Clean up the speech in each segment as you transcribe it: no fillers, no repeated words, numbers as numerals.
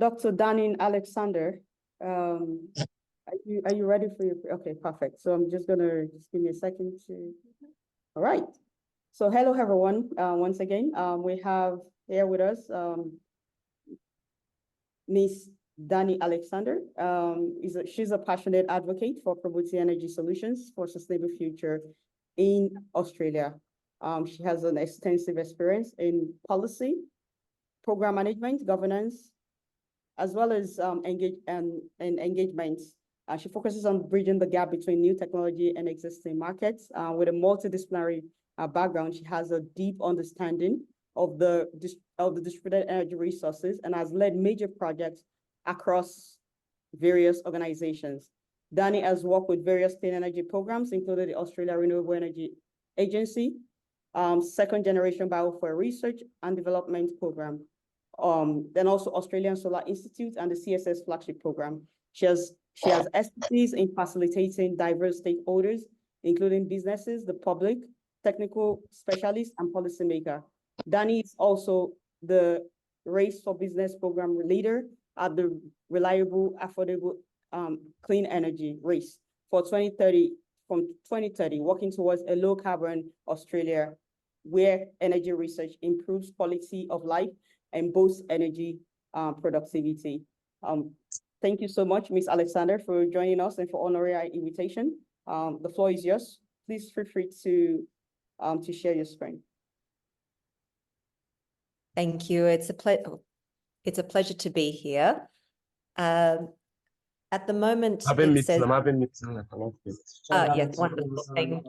Dr. Dani Alexander, are you ready for your, okay, perfect. So I'm just gonna, just give me a second to, all right. So hello, everyone. Once again, we have here with us Miss Dani Alexander. She's a passionate advocate for promoting energy solutions for sustainable future in Australia. She has an extensive experience in policy, program management, governance, as well as engagement. She focuses on bridging the gap between new technology and existing markets. With a multidisciplinary background, she has a deep understanding of the distributed energy resources and has led major projects across various organizations. Dani has worked with various clean energy programs, including the Australia Renewable Energy Agency, second generation biofuel research and development program, then also Australian Solar Institute and the CSS flagship program. She has expertise in facilitating diverse stakeholders, including businesses, the public, technical specialists, and policymakers. Dani is also the Race for Business program leader at the Reliable, Affordable, Clean Energy Race for 2030, from 2030, working towards a low carbon Australia where energy research improves quality of life and boosts energy productivity. Thank you so much, Ms. Alexander, for joining us and for honoring our invitation. The floor is yours. Please feel free to share your screen. Thank you. It's a pleasure to be here. At the moment, it says... yes, wonderful thing.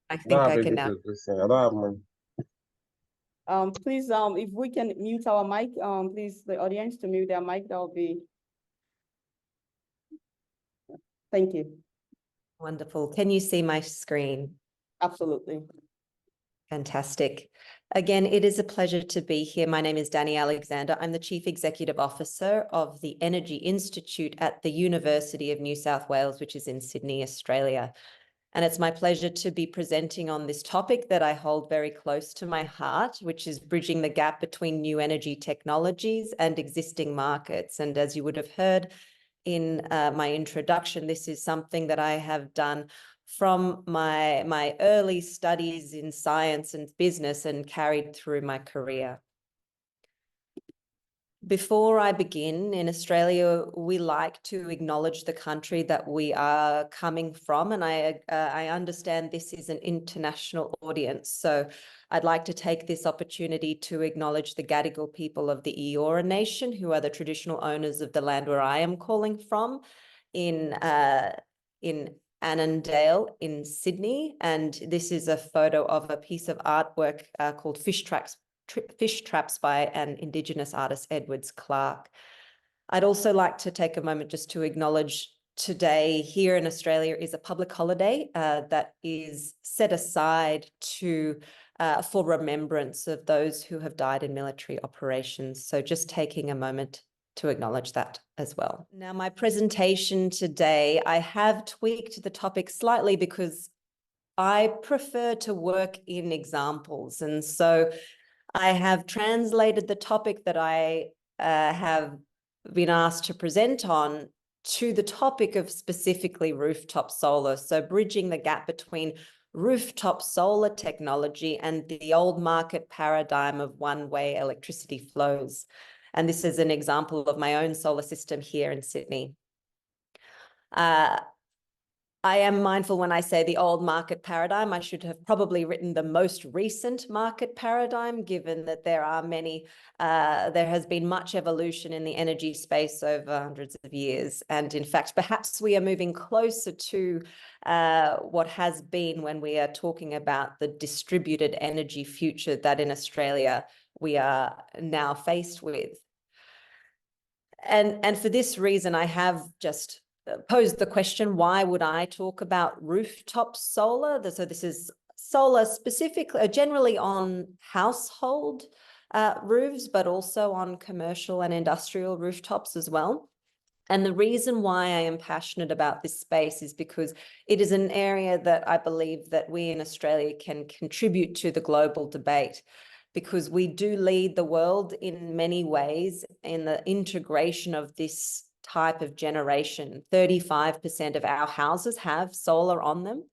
I think I can now. I don't have money. Please, if we can mute our mic, please, the audience to mute their mic, that will be. Thank you. Wonderful. Can you see my screen? Absolutely. Fantastic. Again, it is a pleasure to be here. My name is Dani Alexander. I'm the Chief Executive Officer of the Energy Institute at the University of New South Wales, which is in Sydney, Australia. And it's my pleasure to be presenting on this topic that I hold very close to my heart, which is bridging the gap between new energy technologies and existing markets. And as you would have heard in my introduction, this is something that I have done from my early studies in science and business and carried through my career. Before I begin, in Australia, we like to acknowledge the country that we are coming from, and I understand this is an international audience, so I'd like to take this opportunity to acknowledge the Gadigal people of the Eora Nation, who are the traditional owners of the land where I am calling from, in Annandale in Sydney, and this is a photo of a piece of artwork called Fish Traps by an Indigenous artist, Edwards Clark. I'd also like to take a moment just to acknowledge today here in Australia is a public holiday that is set aside for remembrance of those who have died in military operations. So just taking a moment to acknowledge that as well. Now, my presentation today, I have tweaked the topic slightly because I prefer to work in examples. And so I have translated the topic that I have been asked to present on to the topic of specifically rooftop solar. So bridging the gap between rooftop solar technology and the old market paradigm of one-way electricity flows. And this is an example of my own solar system here in Sydney. I am mindful when I say the old market paradigm, I should have probably written the most recent market paradigm, given that there are many, there has been much evolution in the energy space over hundreds of years. And in fact, perhaps we are moving closer to what has been when we are talking about the distributed energy future that in Australia we are now faced with. And for this reason, I have just posed the question, why would I talk about rooftop solar? So this is solar specifically, generally on household roofs, but also on commercial and industrial rooftops as well. And the reason why I am passionate about this space is because it is an area that I believe that we in Australia can contribute to the global debate. because we do lead the world in many ways in the integration of this type of generation. 35% of our houses have solar on them.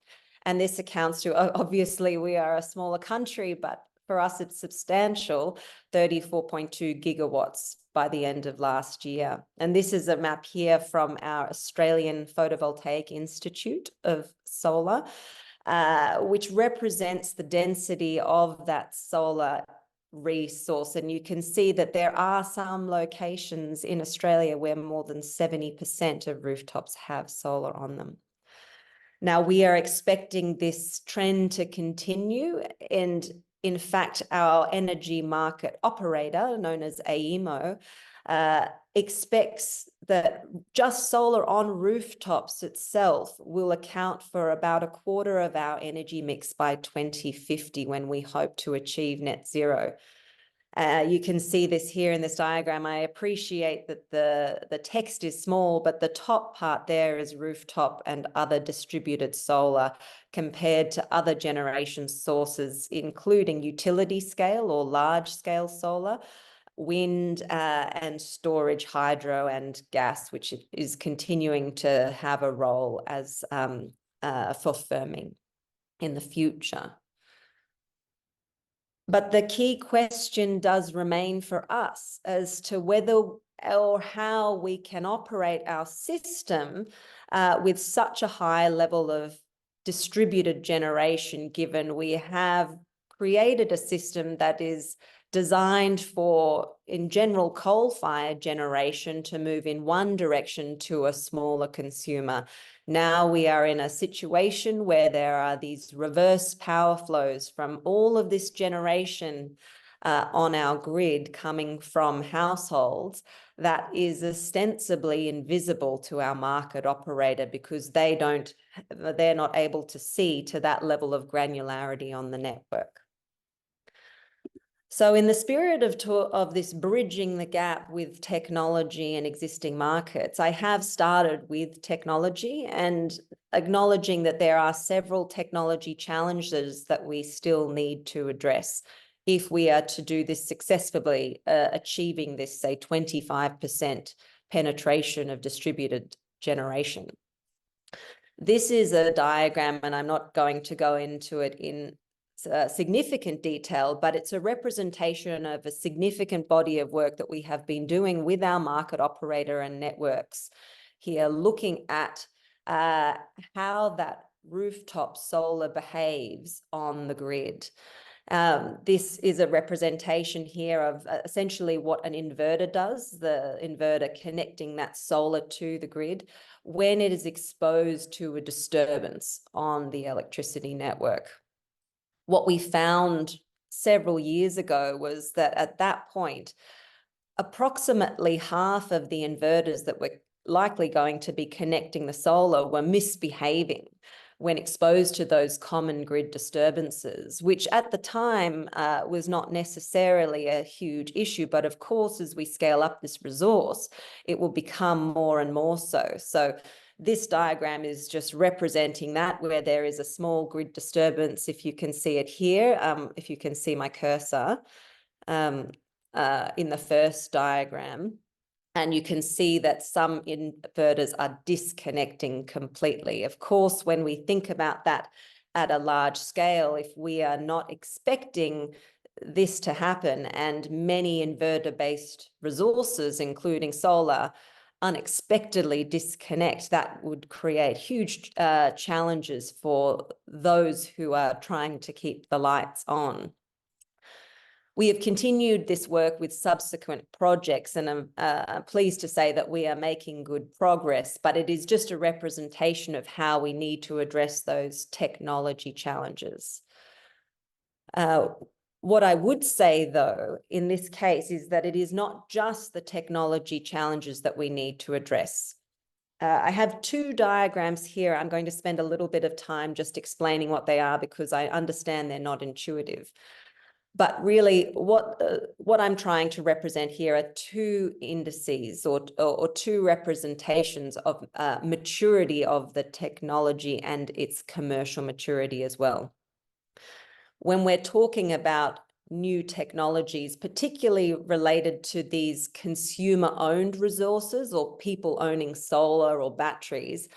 And this accounts to, obviously, we are a smaller country, but for us, it's substantial, 34.2 gigawatts by the end of last year. And this is a map here from our Australian Photovoltaic Institute of Solar, which represents the density of that solar resource. And you can see that there are some locations in Australia where more than 70% of rooftops have solar on them. Now, we are expecting this trend to continue, and in fact, our energy market operator, known as AEMO, expects that just solar on rooftops itself will account for about a quarter of our energy mix by 2050, when we hope to achieve net zero. You can see this here in this diagram. I appreciate that the text is small, but the top part there is rooftop and other distributed solar compared to other generation sources, including utility scale or large scale solar, wind, and storage, hydro and gas, which is continuing to have a role as for firming in the future. But the key question does remain for us as to whether or how we can operate our system with such a high level of distributed generation, given we have created a system that is designed for, in general, coal-fired generation to move in one direction to a smaller consumer. Now we are in a situation where there are these reverse power flows from all of this generation on our grid coming from households that is ostensibly invisible to our market operator, because they're not able to see to that level of granularity on the network. So in the spirit of this bridging the gap with technology and existing markets, I have started with technology and acknowledging that there are several technology challenges that we still need to address if we are to do this successfully, achieving this, say, 25% penetration of distributed generation. This is a diagram, and I'm not going to go into it in significant detail, but it's a representation of a significant body of work that we have been doing with our market operator and networks here, looking at how that rooftop solar behaves on the grid. This is a representation here of essentially what an inverter does, the inverter connecting that solar to the grid when it is exposed to a disturbance on the electricity network. What we found several years ago was that at that point, approximately half of the inverters that were likely going to be connecting the solar were misbehaving when exposed to those common grid disturbances, which at the time was not necessarily a huge issue. But of course, as we scale up this resource, it will become more and more so. So this diagram is just representing that, where there is a small grid disturbance. If you can see it here, if you can see my cursor in the first diagram, and you can see that some inverters are disconnecting completely. Of course, when we think about that at a large scale, if we are not expecting this to happen and many inverter-based resources, including solar, unexpectedly disconnect, that would create huge challenges for those who are trying to keep the lights on. We have continued this work with subsequent projects, and I'm pleased to say that we are making good progress, but it is just a representation of how we need to address those technology challenges. What I would say, though, in this case is that it is not just the technology challenges that we need to address. I have two diagrams here. I'm going to spend a little bit of time just explaining what they are, because I understand they're not intuitive. But really, what I'm trying to represent here are two indices or two representations of maturity of the technology and its commercial maturity as well. When we're talking about new technologies, particularly related to these consumer-owned resources or people owning solar or batteries,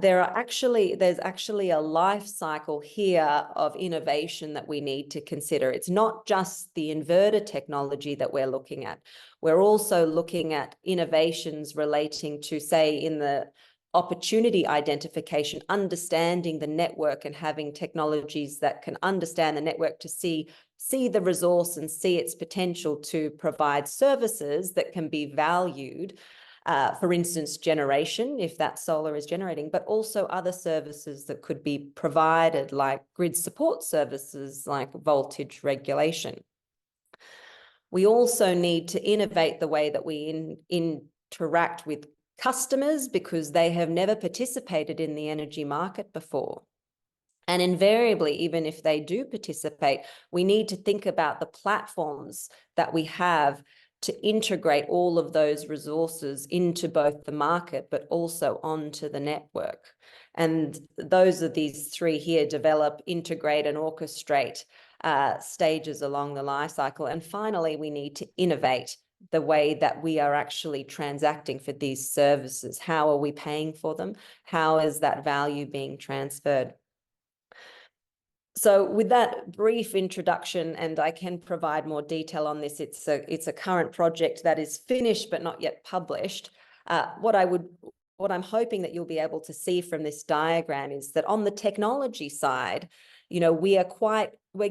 there's actually a life cycle here of innovation that we need to consider. It's not just the inverter technology that we're looking at. We're also looking at innovations relating to, say, in the opportunity identification, understanding the network and having technologies that can understand the network to see the resource and see its potential to provide services that can be valued. For instance, generation, if that solar is generating, but also other services that could be provided, like grid support services, like voltage regulation. We also need to innovate the way that we interact with customers, because they have never participated in the energy market before. And invariably, even if they do participate, we need to think about the platforms that we have to integrate all of those resources into both the market, but also onto the network. And those are these three here: develop, integrate, and orchestrate stages along the life cycle. And finally, we need to innovate the way that we are actually transacting for these services. How are we paying for them? How is that value being transferred? So with that brief introduction, and I can provide more detail on this, it's a current project that is finished but not yet published. What I'm hoping that you'll be able to see from this diagram is that on the technology side, you know, we're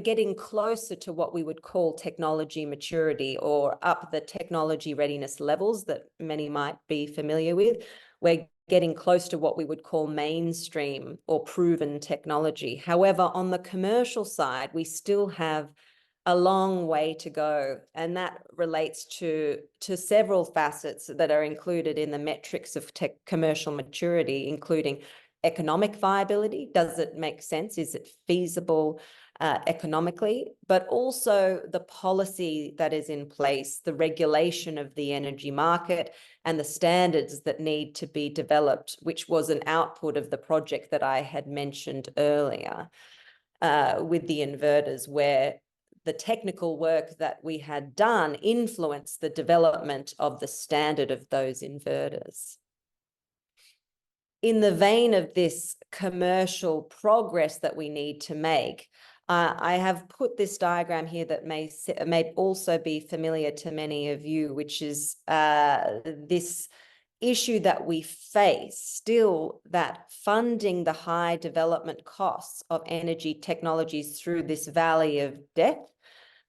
getting closer to what we would call technology maturity, or up the technology readiness levels that many might be familiar with. We're getting close to what we would call mainstream or proven technology. However, on the commercial side, we still have a long way to go, and that relates to several facets that are included in the metrics of commercial maturity, including economic viability. Does it make sense? Is it feasible economically? But also the policy that is in place, the regulation of the energy market, and the standards that need to be developed, which was an output of the project that I had mentioned earlier with the inverters, where the technical work that we had done influenced the development of the standard of those inverters. In the vein of this commercial progress that we need to make, I have put this diagram here that may also be familiar to many of you, which is this issue that we face still, that funding the high development costs of energy technologies through this valley of death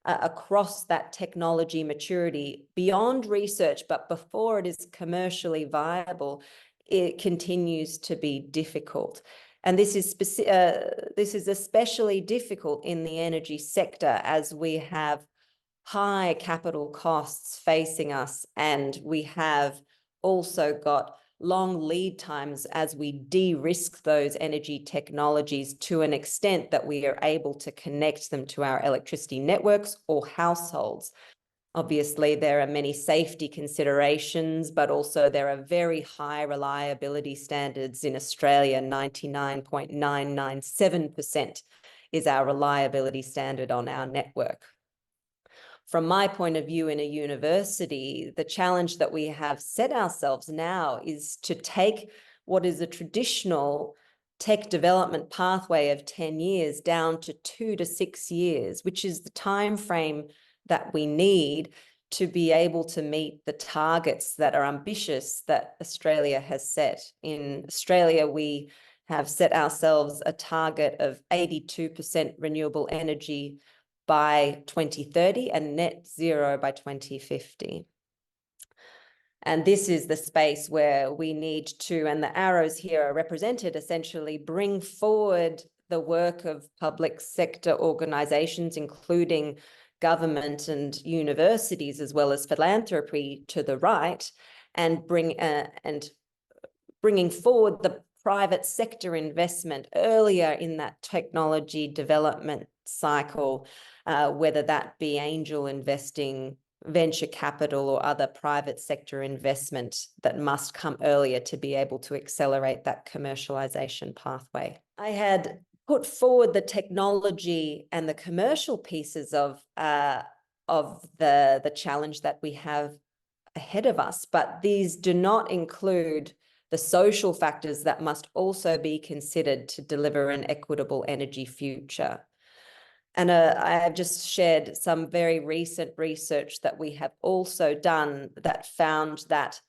across that technology maturity beyond research, but before it is commercially viable, it continues to be difficult. And this is especially difficult in the energy sector, as we have high capital costs facing us, and we have also got long lead times as we de-risk those energy technologies to an extent that we are able to connect them to our electricity networks or households. Obviously, there are many safety considerations, but also there are very high reliability standards in Australia. 99.997% is our reliability standard on our network. From my point of view in a university, the challenge that we have set ourselves now is to take what is a traditional tech development pathway of 10 years down to 2 to 6 years, which is the time frame that we need to be able to meet the targets that are ambitious that Australia has set. In Australia, we have set ourselves a target of 82% renewable energy by 2030 and net zero by 2050. And this is the space where we need to, and the arrows here are represented, essentially bring forward the work of public sector organizations, including government and universities, as well as philanthropy to the right, and bringing forward the private sector investment earlier in that technology development cycle, whether that be angel investing, venture capital, or other private sector investment that must come earlier to be able to accelerate that commercialization pathway. I had put forward the technology and the commercial pieces of the challenge that we have ahead of us, but these do not include the social factors that must also be considered to deliver an equitable energy future. And I have just shared some very recent research that we have also done that found that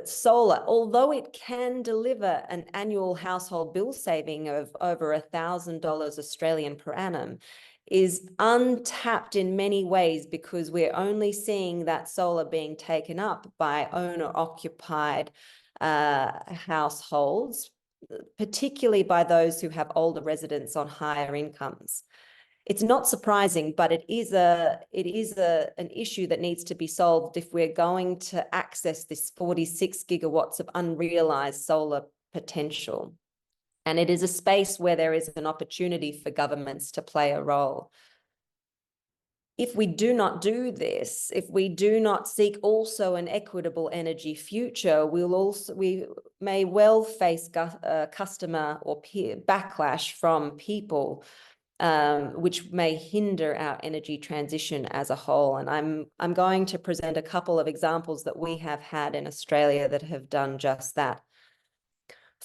solar, although it can deliver an annual household bill saving of over $1,000 Australian per annum, is untapped in many ways because we're only seeing that solar being taken up by owner-occupied households, particularly by those who have older residents on higher incomes. It's not surprising, but it is an issue that needs to be solved if we're going to access this 46 gigawatts of unrealized solar potential. And it is a space where there is an opportunity for governments to play a role. If we do not do this, if we do not seek also an equitable energy future, we may well face customer or peer backlash from people, which may hinder our energy transition as a whole. And I'm going to present a couple of examples that we have had in Australia that have done just that.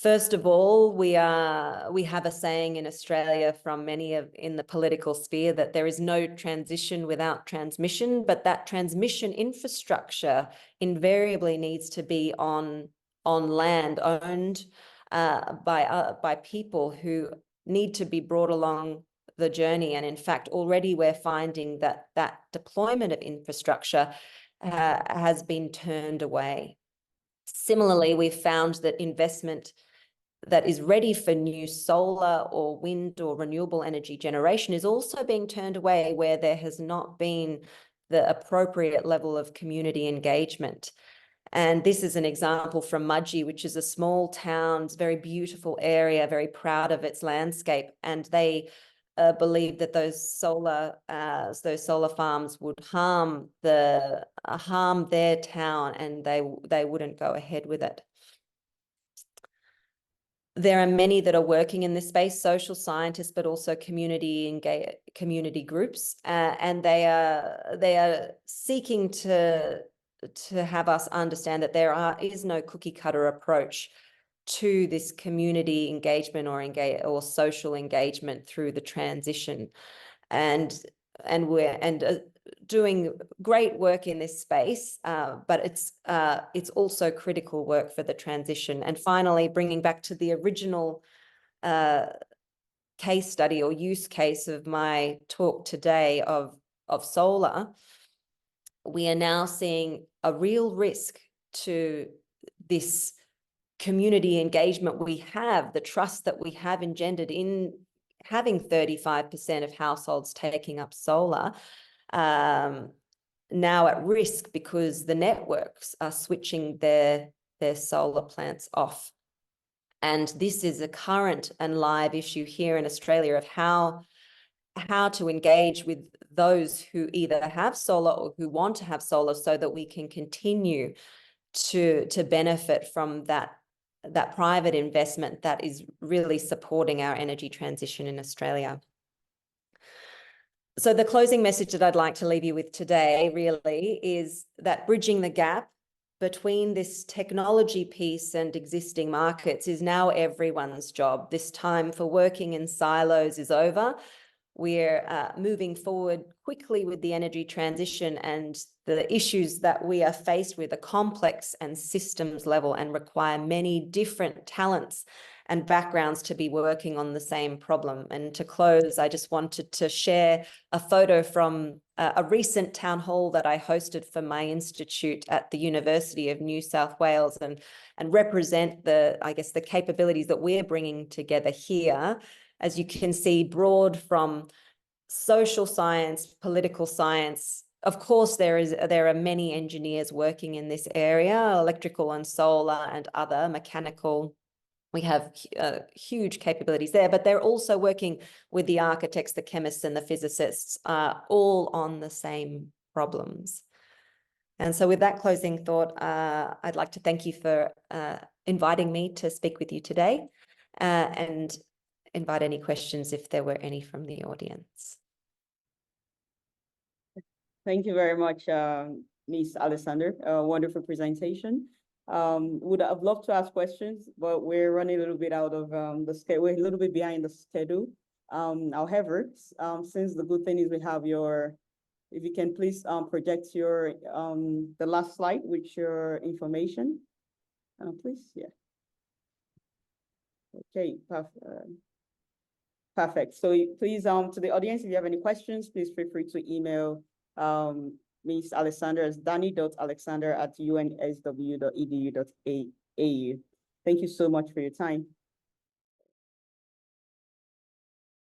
First of all, we have a saying in Australia from many in the political sphere that there is no transition without transmission, but that transmission infrastructure invariably needs to be on land owned by people who need to be brought along the journey. And in fact, already we're finding that deployment of infrastructure has been turned away. Similarly, we've found that investment that is ready for new solar or wind or renewable energy generation is also being turned away where there has not been the appropriate level of community engagement. And this is an example from Mudgee, which is a small town, very beautiful area, very proud of its landscape. And they believed that those solar farms would harm their town, and they wouldn't go ahead with it. There are many that are working in this space, social scientists, but also community groups, and they are seeking to have us understand that there is no cookie cutter approach to this community engagement or social engagement through the transition, and we're doing great work in this space, but it's also critical work for the transition. And finally, bringing back to the original case study or use case of my talk today of solar, we are now seeing a real risk to this community engagement we have, the trust that we have engendered in having 35% of households taking up solar, now at risk because the networks are switching their solar plants off. And this is a current and live issue here in Australia of how to engage with those who either have solar or who want to have solar so that we can continue to benefit from that private investment that is really supporting our energy transition in Australia. So the closing message that I'd like to leave you with today really is that bridging the gap between this technology piece and existing markets is now everyone's job. This time for working in silos is over. We're moving forward quickly with the energy transition, and the issues that we are faced with are complex and systems level and require many different talents and backgrounds to be working on the same problem. And to close, I just wanted to share a photo from a recent town hall that I hosted for my institute at the University of New South Wales, and represent the capabilities that we're bringing together here. As you can see, broad from social science, political science. Of course, there are many engineers working in this area, electrical and solar and other mechanical. We have huge capabilities there, but they're also working with the architects, the chemists, and the physicists, all on the same problems. And so with that closing thought, I'd like to thank you for inviting me to speak with you today. And invite any questions if there were any from the audience. Thank you very much, Ms. Alexander. Wonderful presentation. Would have loved to ask questions, but we're running a little bit out of the schedule. We're a little bit behind the schedule. However, since the good thing is we have your, if you can please project your the last slide with your information, please. Yeah. Okay. Perfect. So please, to the audience, if you have any questions, please feel free to email Ms. Alexander as dani.alexander@unsw.edu.au. Thank you so much for your time.